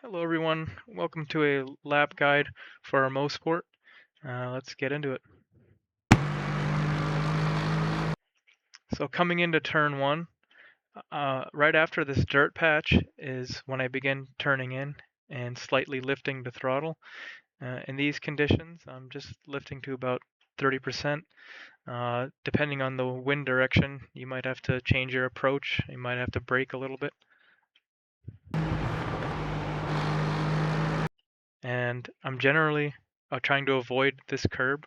Hello everyone, welcome to a lap guide for our Motorsport. Let's get into it. So coming into turn 1, right after this dirt patch is when I begin turning in and slightly lifting the throttle. In these conditions, I'm just lifting to about 30%. Depending on the wind direction, you might have to change your approach, you might have to brake a little bit. And I'm generally trying to avoid this curb,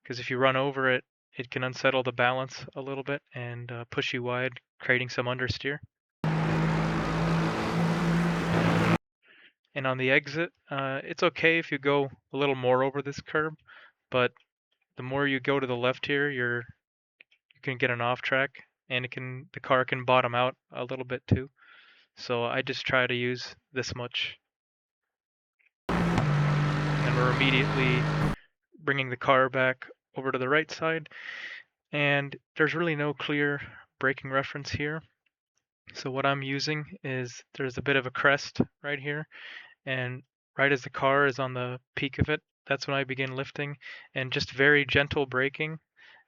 because if you run over it, it can unsettle the balance a little bit and push you wide, creating some understeer. And on the exit, it's okay if you go a little more over this curb, but the more you go to the left here, you can get an off track, and the car can bottom out a little bit too. So I just try to use this much, and we're immediately bringing the car back over to the right side, and there's really no clear braking reference here. So what I'm using is there's a bit of a crest right here, and right as the car is on the peak of it, that's when I begin lifting, and just very gentle braking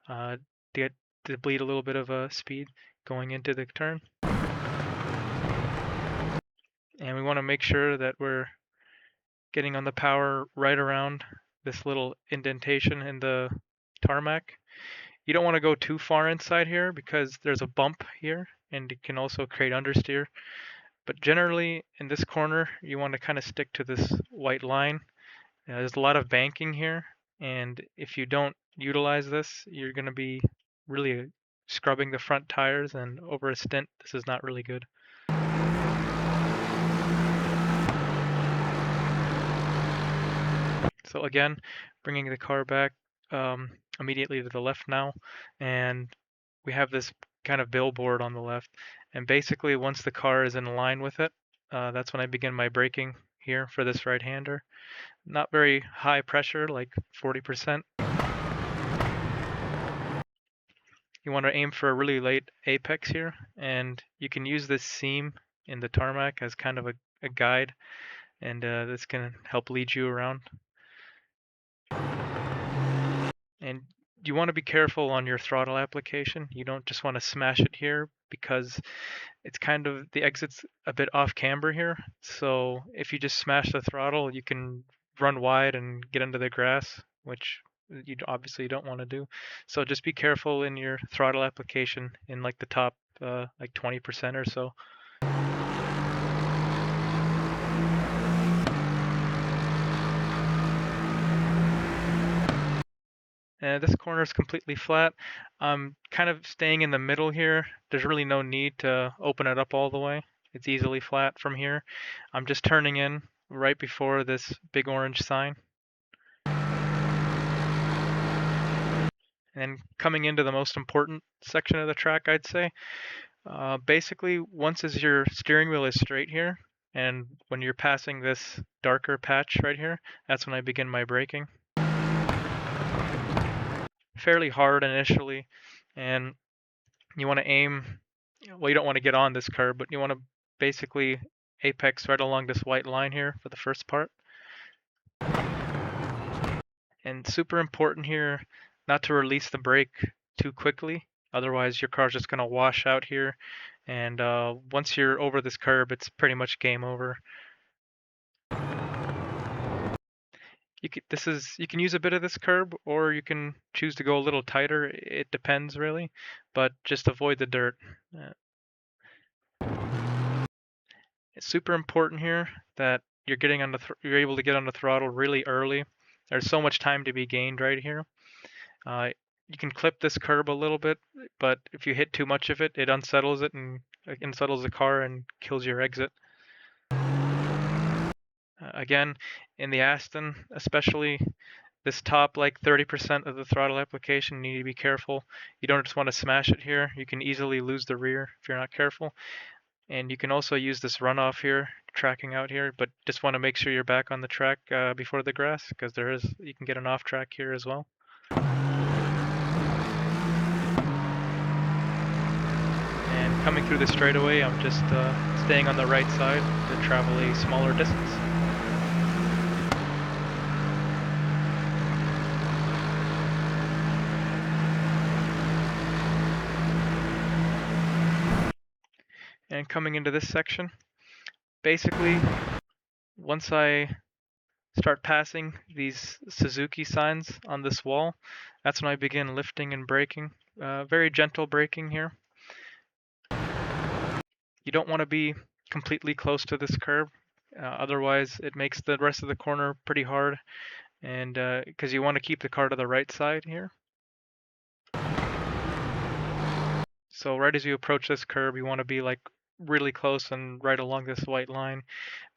to get to bleed a little bit of speed going into the turn. And we want to make sure that we're getting on the power right around this little indentation in the tarmac. You don't want to go too far inside here because there's a bump here and it can also create understeer. But generally in this corner, you want to kind of stick to this white line. There's a lot of banking here, and if you don't utilize this, you're going to be really scrubbing the front tires, and over a stint, this is not really good. So again, bringing the car back immediately to the left now, and we have this kind of billboard on the left, and basically once the car is in line with it, that's when I begin my braking here for this right-hander. Not very high pressure, like 40%. You want to aim for a really late apex here, and you can use this seam in the tarmac as kind of a guide, and this can help lead you around. And you want to be careful on your throttle application. You don't just want to smash it here because it's kind of, the exit's a bit off camber here. So if you just smash the throttle, you can run wide and get into the grass, which you obviously don't want to do. So just be careful in your throttle application in like the top like 20% or so. This corner is completely flat. I'm kind of staying in the middle here. There's really no need to open it up all the way. It's easily flat from here. I'm just turning in right before this big orange sign. And coming into the most important section of the track, I'd say. Basically, once as your steering wheel is straight here, and when you're passing this darker patch right here, that's when I begin my braking. Fairly hard initially, and you want to aim, well, you don't want to get on this curb, but you want to basically apex right along this white line here for the first part. And super important here not to release the brake too quickly, otherwise your car's just going to wash out here, and once you're over this curb, it's pretty much game over. You can use a bit of this curb, or you can choose to go a little tighter. It depends really, but just avoid the dirt. It's super important here that you're getting on you're able to get on the throttle really early. There's so much time to be gained right here. You can clip this curb a little bit, but if you hit too much of it, it unsettles it and unsettles the car and kills your exit. Again, in the Aston, especially this top like 30% of the throttle application, you need to be careful. You don't just want to smash it here. You can easily lose the rear if you're not careful. And you can also use this runoff here, tracking out here, but just want to make sure you're back on the track before the grass, because you can get an off track here as well. And coming through the straightaway, I'm just staying on the right side to travel a smaller distance. And coming into this section, basically, once I start passing these Suzuki signs on this wall, that's when I begin lifting and braking. Very gentle braking here. You don't want to be completely close to this curb, otherwise it makes the rest of the corner pretty hard, and because you want to keep the car to the right side here. So right as you approach this curb, you want to be like really close and right along this white line,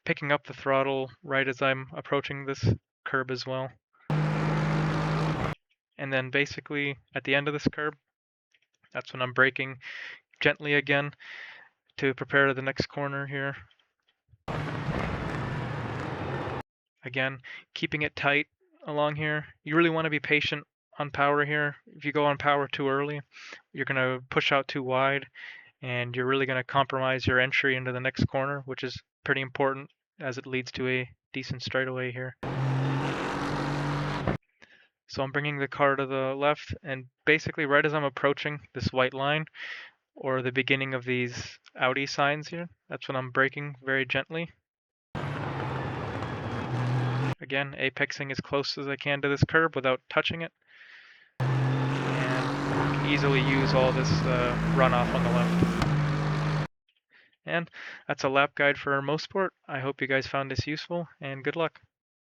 picking up the throttle right as I'm approaching this curb as well. And then basically at the end of this curb, that's when I'm braking gently again to prepare the next corner here. Again, keeping it tight along here. You really want to be patient on power here. If you go on power too early, you're going to push out too wide, and you're really going to compromise your entry into the next corner, which is pretty important as it leads to a decent straightaway here. So I'm bringing the car to the left, and basically right as I'm approaching this white line, or the beginning of these Audi signs here, that's when I'm braking very gently. Again, apexing as close as I can to this curb without touching it. And you can easily use all this runoff on the left. And that's a lap guide for Motorsport. I hope you guys found this useful, and good luck.